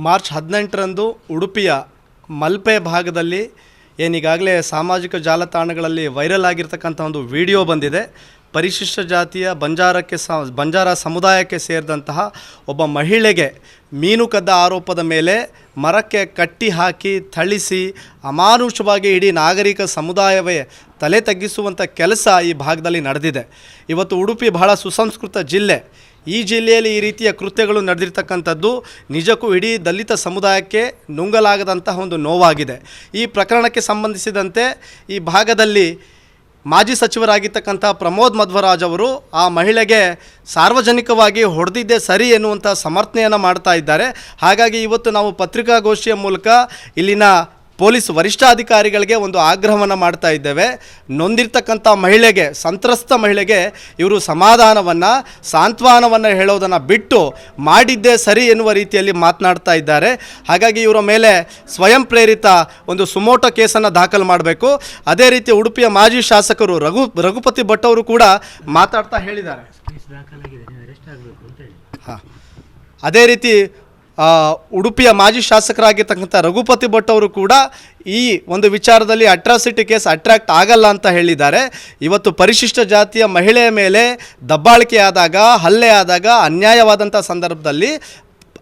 March 18ರಂದು ಉಡುಪಿಯ ಮಲ್ಪೆ ಭಾಗದಲ್ಲಿ ಏನೀಗಾಗಲೇ ಸಾಮಾಜಿಕ ಜಾಲತಾಣಗಳಲ್ಲಿ ವೈರಲ್ ಆಗಿರ್ತಕ್ಕಂಥ ಒಂದು ವಿಡಿಯೋ ಬಂದಿದೆ. ಪರಿಶಿಷ್ಟ ಜಾತಿಯ ಬಂಜಾರ ಸಮುದಾಯಕ್ಕೆ ಸೇರಿದಂತಹ ಒಬ್ಬ ಮಹಿಳೆಗೆ ಮೀನು ಕದ್ದ ಆರೋಪದ ಮೇಲೆ ಮರಕ್ಕೆ ಕಟ್ಟಿ ಹಾಕಿ ಥಳಿಸಿ ಅಮಾನುಷವಾಗಿ ಇಡೀ ನಾಗರಿಕ ಸಮುದಾಯವೇ ತಲೆ ತಗ್ಗಿಸುವಂಥ ಕೆಲಸ ಈ ಭಾಗದಲ್ಲಿ ನಡೆದಿದೆ. ಇವತ್ತು ಉಡುಪಿ ಬಹಳ ಸುಸಂಸ್ಕೃತ ಜಿಲ್ಲೆ. ಈ ಜಿಲ್ಲೆಯಲ್ಲಿ ಈ ರೀತಿಯ ಕೃತ್ಯಗಳು ನಡೆದಿರ್ತಕ್ಕಂಥದ್ದು ನಿಜಕ್ಕೂ ಇಡೀ ದಲಿತ ಸಮುದಾಯಕ್ಕೆ ನುಂಗಲಾಗದಂತಹ ಒಂದು ನೋವಾಗಿದೆ. ಈ ಪ್ರಕರಣಕ್ಕೆ ಸಂಬಂಧಿಸಿದಂತೆ ಈ ಭಾಗದಲ್ಲಿ ಮಾಜಿ ಸಚಿವರಾಗಿರ್ತಕ್ಕಂಥ ಪ್ರಮೋದ್ ಮಧ್ವರಾಜ್ ಅವರು ಆ ಮಹಿಳೆಗೆ ಸಾರ್ವಜನಿಕವಾಗಿ ಹೊಡೆದಿದ್ದೇ ಸರಿ ಎನ್ನುವಂಥ ಸಮರ್ಥನೆಯನ್ನು ಮಾಡ್ತಾ ಇದ್ದಾರೆ. ಹಾಗಾಗಿ ಇವತ್ತು ನಾವು ಪತ್ರಿಕಾಗೋಷ್ಠಿಯ ಮೂಲಕ ಇಲ್ಲಿನ ಪೊಲೀಸ್ ವರಿಷ್ಠಾಧಿಕಾರಿಗಳಿಗೆ ಒಂದು ಆಗ್ರಹವನ್ನು ಮಾಡ್ತಾ ಇದ್ದೇವೆ. ನೊಂದಿರ್ತಕ್ಕಂಥ ಮಹಿಳೆಗೆ, ಸಂತ್ರಸ್ತ ಮಹಿಳೆಗೆ ಇವರು ಸಮಾಧಾನವನ್ನು, ಸಾಂತ್ವನವನ್ನು ಹೇಳೋದನ್ನು ಬಿಟ್ಟು ಮಾಡಿದ್ದೇ ಸರಿ ಎನ್ನುವ ರೀತಿಯಲ್ಲಿ ಮಾತನಾಡ್ತಾ ಇದ್ದಾರೆ. ಹಾಗಾಗಿ ಇವರ ಮೇಲೆ ಸ್ವಯಂ ಪ್ರೇರಿತ ಒಂದು ಸುಮೋಟೋ ಕೇಸನ್ನು ದಾಖಲು ಮಾಡಬೇಕು. ಅದೇ ರೀತಿ ಉಡುಪಿಯ ಮಾಜಿ ಶಾಸಕರು ರಘುಪತಿ ಭಟ್ ಅವರು ಕೂಡ ಮಾತಾಡ್ತಾ ಹೇಳಿದ್ದಾರೆ. ಅದೇ ರೀತಿ ಉಡುಪಿಯ ಮಾಜಿ ಶಾಸಕರಾಗಿರ್ತಕ್ಕಂಥ ರಘುಪತಿ ಭಟ್ ಅವರು ಕೂಡ ಈ ಒಂದು ವಿಚಾರದಲ್ಲಿ ಅಟ್ರಾಸಿಟಿ ಕೇಸ್ ಅಟ್ರಾಕ್ಟ್ ಆಗಲ್ಲ ಅಂತ ಹೇಳಿದ್ದಾರೆ. ಇವತ್ತು ಪರಿಶಿಷ್ಟ ಜಾತಿಯ ಮಹಿಳೆಯ ಮೇಲೆ ದಬ್ಬಾಳಿಕೆ ಆದಾಗ, ಹಲ್ಲೆ ಆದಾಗ, ಅನ್ಯಾಯವಾದಂಥ ಸಂದರ್ಭದಲ್ಲಿ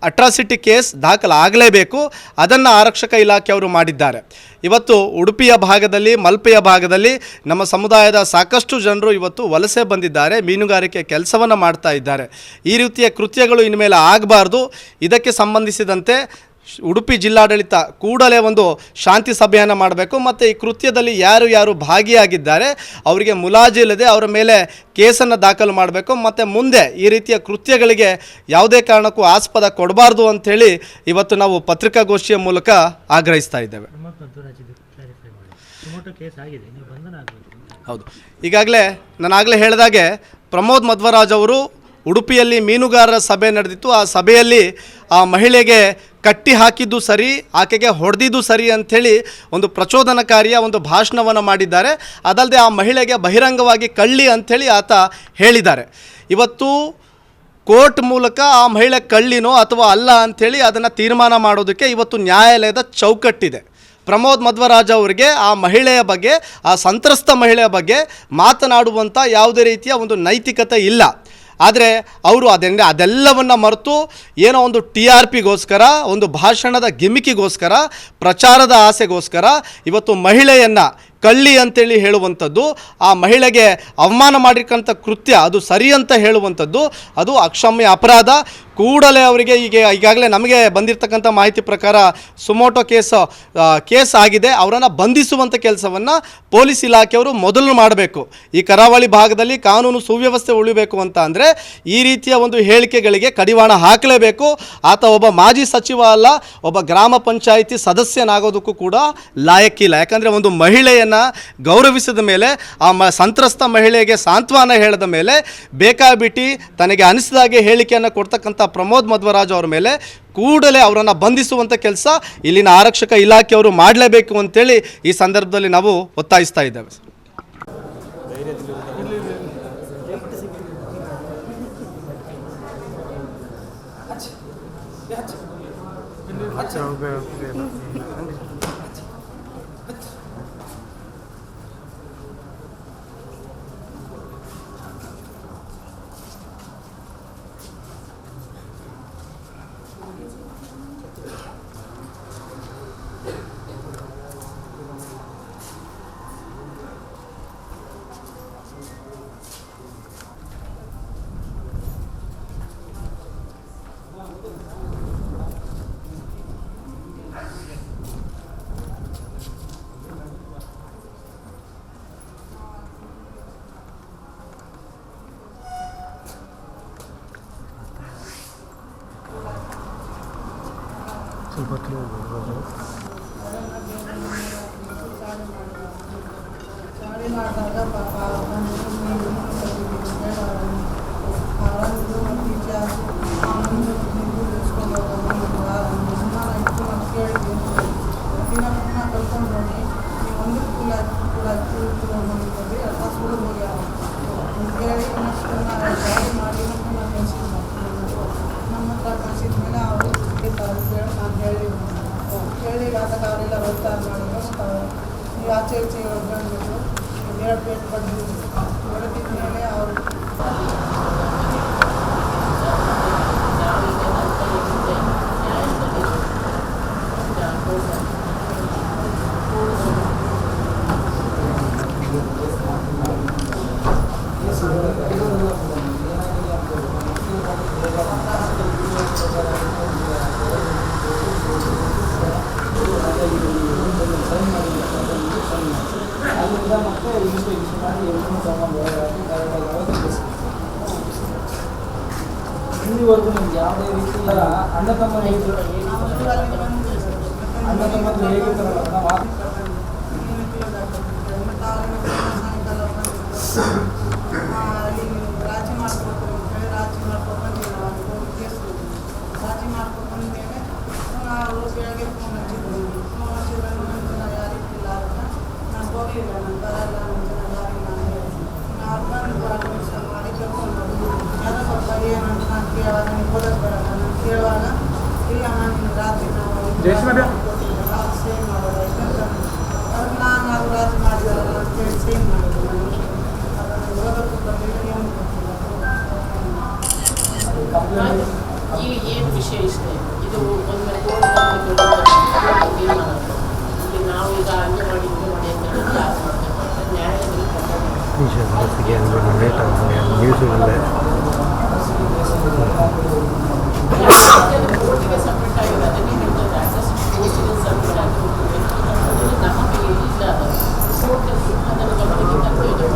ಅಟ್ರಾಸಿಟಿ ಕೇಸ್ ದಾಖಲಾಗಲೇಬೇಕು. ಅದನ್ನು ಆರಕ್ಷಕ ಇಲಾಖೆಯವರು ಮಾಡಿದ್ದಾರೆ. ಇವತ್ತು ಉಡುಪಿಯ ಭಾಗದಲ್ಲಿ, ಮಲ್ಪೆಯ ಭಾಗದಲ್ಲಿ ನಮ್ಮ ಸಮುದಾಯದ ಸಾಕಷ್ಟು ಜನರು ಇವತ್ತು ವಲಸೆ ಬಂದಿದ್ದಾರೆ, ಮೀನುಗಾರಿಕೆ ಕೆಲಸವನ್ನು ಮಾಡ್ತಾ ಇದ್ದಾರೆ. ಈ ರೀತಿಯ ಕೃತ್ಯಗಳು ಇನ್ಮೇಲೆ ಆಗಬಾರ್ದು. ಇದಕ್ಕೆ ಸಂಬಂಧಿಸಿದಂತೆ ಉಡುಪಿ ಜಿಲ್ಲಾಡಳಿತ ಕೂಡಲೇ ಒಂದು ಶಾಂತಿ ಸಭೆಯನ್ನು ಮಾಡಬೇಕು ಮತ್ತು ಈ ಕೃತ್ಯದಲ್ಲಿ ಯಾರು ಭಾಗಿಯಾಗಿದ್ದಾರೆ ಅವರಿಗೆ ಮುಲಾಜಿಲ್ಲದೆ ಅವರ ಮೇಲೆ ಕೇಸನ್ನು ದಾಖಲು ಮಾಡಬೇಕು ಮತ್ತು ಮುಂದೆ ಈ ರೀತಿಯ ಕೃತ್ಯಗಳಿಗೆ ಯಾವುದೇ ಕಾರಣಕ್ಕೂ ಆಸ್ಪದ ಕೊಡಬಾರ್ದು ಅಂಥೇಳಿ ಇವತ್ತು ನಾವು ಪತ್ರಿಕಾಗೋಷ್ಠಿಯ ಮೂಲಕ ಆಗ್ರಹಿಸ್ತಾ ಇದ್ದೇವೆ. ಹೌದು, ಈಗಾಗಲೇ ನಾನು ಹೇಳಿದಾಗೆ ಪ್ರಮೋದ್ ಮಧ್ವರಾಜ್ ಅವರು ಉಡುಪಿಯಲ್ಲಿ ಮೀನುಗಾರರ ಸಭೆ ನಡೆದಿತ್ತು. ಆ ಸಭೆಯಲ್ಲಿ ಆ ಮಹಿಳೆಗೆ ಕಟ್ಟಿ ಹಾಕಿದ್ದು ಸರಿ, ಆಕೆಗೆ ಹೊಡೆದಿದ್ದು ಸರಿ ಅಂಥೇಳಿ ಒಂದು ಪ್ರಚೋದನಕಾರಿಯ ಒಂದು ಭಾಷಣವನ್ನು ಮಾಡಿದ್ದಾರೆ. ಅದಲ್ಲದೆ ಆ ಮಹಿಳೆಗೆ ಬಹಿರಂಗವಾಗಿ ಕಳ್ಳಿ ಅಂಥೇಳಿ ಆತ ಹೇಳಿದ್ದಾರೆ. ಇವತ್ತು ಕೋರ್ಟ್ ಮೂಲಕ ಆ ಮಹಿಳೆ ಕಳ್ಳಿನೋ ಅಥವಾ ಅಲ್ಲ ಅಂಥೇಳಿ ಅದನ್ನು ತೀರ್ಮಾನ ಮಾಡೋದಕ್ಕೆ ಇವತ್ತು ನ್ಯಾಯಾಲಯದ ಚೌಕಟ್ಟಿದೆ. ಪ್ರಮೋದ್ ಮಧ್ವರಾಜ್ ಅವರಿಗೆ ಆ ಮಹಿಳೆಯ ಬಗ್ಗೆ, ಆ ಸಂತ್ರಸ್ತ ಮಹಿಳೆಯ ಬಗ್ಗೆ ಮಾತನಾಡುವಂಥ ಯಾವುದೇ ರೀತಿಯ ಒಂದು ನೈತಿಕತೆ ಇಲ್ಲ. ಆದರೆ ಅವರು ಅದೆಲ್ಲವನ್ನು ಮರೆತು ಏನೋ ಒಂದು TRPಗೋಸ್ಕರ, ಒಂದು ಭಾಷಣದ ಗಿಮಿಕಿಗೋಸ್ಕರ, ಪ್ರಚಾರದ ಆಸೆಗೋಸ್ಕರ ಇವತ್ತು ಮಹಿಳೆಯನ್ನು ಕಳ್ಳಿ ಅಂತೇಳಿ ಹೇಳುವಂಥದ್ದು, ಆ ಮಹಿಳೆಗೆ ಅವಮಾನ ಮಾಡಿರ್ತಕ್ಕಂಥ ಕೃತ್ಯ ಅದು ಸರಿ ಅಂತ ಹೇಳುವಂಥದ್ದು ಅದು ಅಕ್ಷಮ್ಯ ಅಪರಾಧ. ಕೂಡಲೇ ಅವರಿಗೆ ಈಗಾಗಲೇ ನಮಗೆ ಬಂದಿರತಕ್ಕಂಥ ಮಾಹಿತಿ ಪ್ರಕಾರ ಸುಮೋಟೋ ಕೇಸ್ ಆಗಿದೆ. ಅವರನ್ನು ಬಂಧಿಸುವಂಥ ಕೆಲಸವನ್ನು ಪೊಲೀಸ್ ಇಲಾಖೆಯವರು ಮೊದಲು ಮಾಡಬೇಕು. ಈ ಕರಾವಳಿ ಭಾಗದಲ್ಲಿ ಕಾನೂನು ಸುವ್ಯವಸ್ಥೆ ಉಳಿಬೇಕು ಅಂತ ಅಂದರೆ ಈ ರೀತಿಯ ಒಂದು ಹೇಳಿಕೆಗಳಿಗೆ ಕಡಿವಾಣ ಹಾಕಲೇಬೇಕು. ಆತ ಒಬ್ಬ ಮಾಜಿ ಸಚಿವ ಅಲ್ಲ, ಒಬ್ಬ ಗ್ರಾಮ ಪಂಚಾಯಿತಿ ಸದಸ್ಯನಾಗೋದಕ್ಕೂ ಕೂಡ ಲಾಯಕ್ಕಿಲ್ಲ. ಯಾಕಂದರೆ ಒಂದು ಮಹಿಳೆಯನ್ನು ಗೌರವಿಸಿದ ಮೇಲೆ, ಆ ಸಂತ್ರಸ್ತ ಮಹಿಳೆಗೆ ಸಾಂತ್ವನ ಹೇಳಿದ ಮೇಲೆ ಬೇಕಾಬಿಟ್ಟಿ ತನಗೆ ಅನಿಸಿದಾಗೆ ಹೇಳಿಕೆಯನ್ನು ಕೊಡ್ತಕ್ಕಂಥ ಪ್ರಮೋದ್ ಮಧ್ವರಾಜ್ ಅವರ ಮೇಲೆ ಕೂಡಲೇ ಅವರನ್ನು ಬಂಧಿಸುವಂಥ ಕೆಲಸ ಇಲ್ಲಿನ ಆರಕ್ಷಕ ಇಲಾಖೆಯವರು ಮಾಡಲೇಬೇಕು ಅಂತೇಳಿ ಈ ಸಂದರ್ಭದಲ್ಲಿ ನಾವು ಒತ್ತಾಯಿಸ್ತಾ ಇದ್ದೇವೆ. ನಮ್ಮ ಹತ್ರ ಕಳಿಸಿದ ಮೇಲೆ ಅವರು ಹೇಳಿ ಆದಾಗ ಅವರೆಲ್ಲ ಒತ್ತಾಯ ಮಾಡಿದ್ರು. ನೀವು ಆಚೆ ಈಚೆ ಬಂದ್ಬಿಟ್ಟು 2 ಪ್ಲೇಟ್ ಬಂದು ಹೊಡೆದಿದ್ದ ಮೇಲೆ ಅವರು ಇಲ್ಲಿವರೆಗೂ ನಿಮ್ಗೆ ಯಾವುದೇ ರೀತಿಯ ಅಣ್ಣ ತಮ್ಮ ಹೇಗಿರ್ತಾರಲ್ಲ ರಾಜಿ ಮಾಡ್ಕೊಡ್ತೀವಿ ರಾಜಿ ಮಾಡ್ಕೊಂಡ್ಮೇಲೆ ನಾವು ಬೆಳಗ್ಗೆ ಫೋನ್ ಹಚ್ಚಿದ್ವಿ. ನಾನು ಯಾರಿಗಿಲ್ಲ ಅಂತ ನಾನು ಹೋಗಲಿಲ್ಲ, ನಾನು ಬರಲ್ಲ ಅವ್ರು ಬಂದು ಅಡ್ಮಿಷನ್ ಮಾಡಿ ಕರ್ಕೊಂಡು ಯಾವುದೋ ಸ್ವಲ್ಪ ಏನಂತ ನಾನು ಕೇಳುವಾಗ ನೀವು ಓದೋದು ಬರಲ್ಲ ನಾನು ಕೇಳುವಾಗ ಇಲ್ಲ ನಾನು ರಾತ್ರಿ ನಾವು ಸೇವ್ ಮಾಡೋದು ಯಾಕಂದ್ರೆ ಅದಕ್ಕೆ ನಾನು ಅದು ರಾತ್ರಿ ಮಾಡಿದಾರಲ್ಲ ಅಂತೇಳಿ ಸೇವ್ ಮಾಡೋದು ನಾನು ಅದನ್ನು ಓದೋಕ್ಕೂ ಬರಲಿಲ್ಲ ಏನು ಈ ಏನು ವಿಷಯ ಇಷ್ಟೇ ಇದು ಒಂದು ನಾವು ಈಗ ಹಂಗೆ ಮಾಡಿ ನ್ಯಾಯಾಲಯದಲ್ಲಿ ಕೋರ್ಟಿಗೆ ಸಬ್ಮಿಟ್ ಆಗಿದೆ ಅದನ್ನೇ ಹೇಳ್ತಾರೆ ಆಕ್ಸೆಸ್ ಕೋರ್ಟಿಗೆ ಸಬ್ಮಿಟ್ ಆಗಿರೋದು ನಮಗೆ ಇಲ್ಲ ಕೋರ್ಟ್ ಅದನ್ನು ಗಮನಕ್ಕೆ ತಂದು ಇದು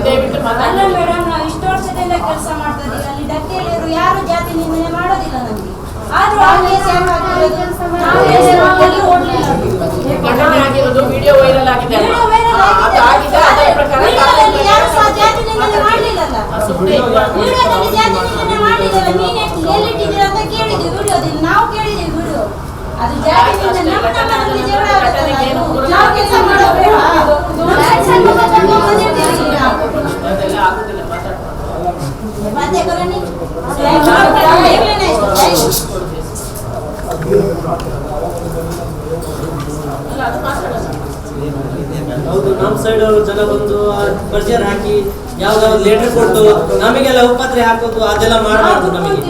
ದಯವಿಟ್ಟು ಅಲ್ಲ ಮೇಡಮ್, ನಾವು ಇಷ್ಟು ವರ್ಷದಿಂದ ಕೆಲಸ ಮಾಡ್ತಾ ಇದ್ದೀವಿ. ಅಲ್ಲಿ ಡಕ್ಕೆಯಲ್ಲಿರು ಯಾರು ಜಾತಿ ನಿಂದನೆ ಮಾಡೋದಿಲ್ಲ ನಮಗೆ. ಆದ್ರೂ ಘಟನೆ ಆಗಿರೋದು ವಿಡಿಯೋ ವೈರಲ್ ಆಗಿದೆ. ಯಾರು ಸಹ ಜಾತಿ ನಿಂದನೆ ಮಾಡಲಿಲ್ಲಲ್ಲ. ವಿಡಿಯೋದಲ್ಲಿ ಜಾತಿ ನಿಂದನೆ ಮಾಡಲಿಲ್ಲ. ನೀನೇ ಎಲ್ಲಿಟ್ಟಿದ್ದೀರ ಅಂತ ಕೇಳಿದ್ವಿ ವಿಡಿಯೋದಲ್ಲಿ. ನಾವು ಕೇಳಿದ್ವಿ ವಿಡಿಯೋ. ಅದು ಜಾತಿ ನಿಂದನೆ ನಮ್ಮ ಜಗಳ ಆಗುತ್ತಲ್ಲ. ನಾವು ಕೆಲಸ ಮಾಡಬೇಡ. ಅದೆಲ್ಲ ಆಗುದಿಲ್ಲ ಮತ್ತೆ ಕರಣಿ ಹೌದು, ನಮ್ಮ ಸೈಡ್ ಜನ ಬಂದು ಪ್ರೆಷರ್ ಹಾಕಿ ಯಾವ್ದಾವ್ದು ಲೆಟರ್ ಕೊಟ್ಟು ನಮಗೆಲ್ಲ ಉಪತ್ರೆ ಹಾಕೋದು ಅದೆಲ್ಲ ಮಾಡಬಾರ್ದು. ನಮಗೆ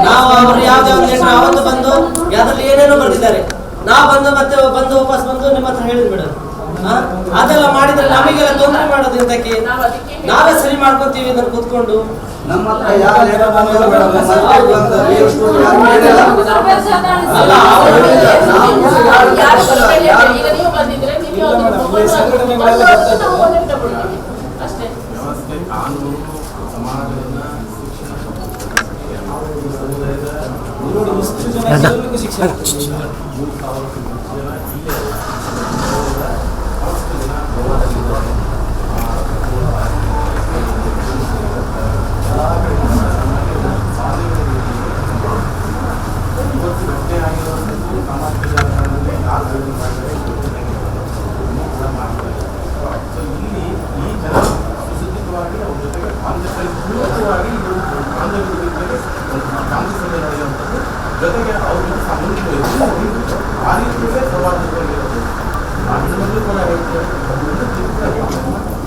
ನಾವು ಅವರು ಯಾವ್ದಾವ್ದು ಲೆಟರ್ ಅವತ್ತು ಬಂದು ಯಾವ್ದ್ರಲ್ಲಿ ಏನೇನೋ ಬರ್ತಿದ್ದಾರೆ, ನಾವು ಬಂದು ಮತ್ತೆ ಬಂದು ವಾಪಸ್ ಬಂದು ನಿಮ್ಮ ಹತ್ರ ಹೇಳಿದ್ ಮೇಡಮ್ ಅದೆಲ್ಲ ಮಾಡಿದ್ರೆ ನಮಗೆಲ್ಲ ತೊಂದರೆ ಮಾಡೋದು ಇಂತಕ್ಕೆ ನಾವೇ ಸರಿ ಮಾಡ್ಕೊತೀವಿ ಇದನ್ನು ಕೂತ್ಕೊಂಡು. ನಮ್ಮ ಹತ್ರ ಯಾವ ಲೆಟರ್ ಬಂದಿಲ್ಲ ಮೇಡಮ್. ನೀವು ಬಂದಿದ್ರೆ ನೀವು ಅಷ್ಟೇ. ಕಾನೂನು ಸಮಾಜವನ್ನ ಶಿಕ್ಷಣ ಜೊತೆಗೆ ಅವ್ರಿಗೆ ಸಾಮೂಹಿಕ ಆ ರೀತಿಯೇ ಸವಾಲುಗಳಿರೋದು ಆ ಹೆಣ್ಮಕ್ಳು ಕೂಡ ಹೇಳ್ತಾರೆ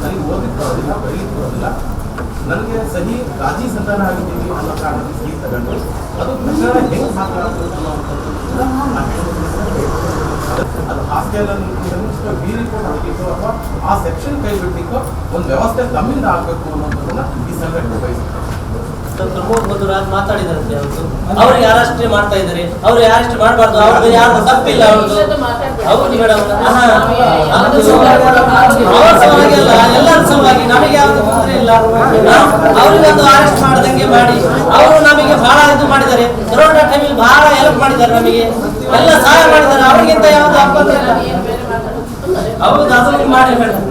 ನನಗೆ ಓದಿದ್ದು ಬರೋದಿಲ್ಲ, ಬರೀಲಿಕ್ಕೆ ಬರೋದಿಲ್ಲ, ನನಗೆ ಸಹಿ ರಾಜಿ ಸಂಧಾನ ಆಗಿದ್ದೀವಿ ಅನ್ನೋ ಕಾರಣಕ್ಕೆ ಸಹಿ ತಗೊಂಡು ಅದು ಪ್ರಚಾರ ಹೆಂಗೆ ಸಾಧ್ಯ ಆಗ್ತದೆ ಅದು ಹಾಸ್ಟೆಲ್ ಬಿ ರಿಪೋರ್ಟ್ ಹಾಕಿತ್ತು ಅಥವಾ ಆ ಸೆಕ್ಷನ್ ಕೈ ಬಿಟ್ಟಿತ್ತು ಒಂದು ವ್ಯವಸ್ಥೆ ತಮ್ಮಿಂದ ಆಗಬೇಕು ಅನ್ನೋದನ್ನ ಈ ಸಂಘಟನೆ ಬಯಸುತ್ತೆ. ಪ್ರಮೋದ್ ಮಧುರಾಜ್ ಮಾತಾಡಿದಾರಂತೆ ಅವತ್ತು. ಅವ್ರಿಗೆ ಅರೆಸ್ಟ್ ಮಾಡ್ತಾ ಇದ್ದಾರೆ, ಅವ್ರು ಅರೆಸ್ಟ್ ಮಾಡಬಾರ್ದು, ಅವ್ರಿಗೆ ಯಾರು ತಪ್ಪಿಲ್ಲ. ಹೌದು ಮೇಡಮ್, ಅವ್ರ ಸಲುವಾಗಿ ಅಲ್ಲ, ಎಲ್ಲರ ಸಲುವಾಗಿ ನಮಗೆ ಯಾವ್ದು ತೊಂದರೆ ಇಲ್ಲ. ಅವ್ರಿಗೊಂದು ಅರೆಸ್ಟ್ ಮಾಡದಂಗೆ ಮಾಡಿ ಅವರು ನಮಗೆ ಬಹಳ ಇದು ಮಾಡಿದ್ದಾರೆ. ಕೊರೋನಾ ಟೈಮಲ್ಲಿ ಬಹಳ ಹೆಲ್ಪ್ ಮಾಡಿದ್ದಾರೆ, ನಮಗೆ ಎಲ್ಲ ಸಹಾಯ ಮಾಡಿದ್ದಾರೆ. ಅವ್ರಿಗಿಂತ ಯಾವ್ದು ಅಪ್ಪಂತ ಇಲ್ಲ. ಹೌದು, ಅದನ್ನು ಮಾಡಿ ಮೇಡಮ್.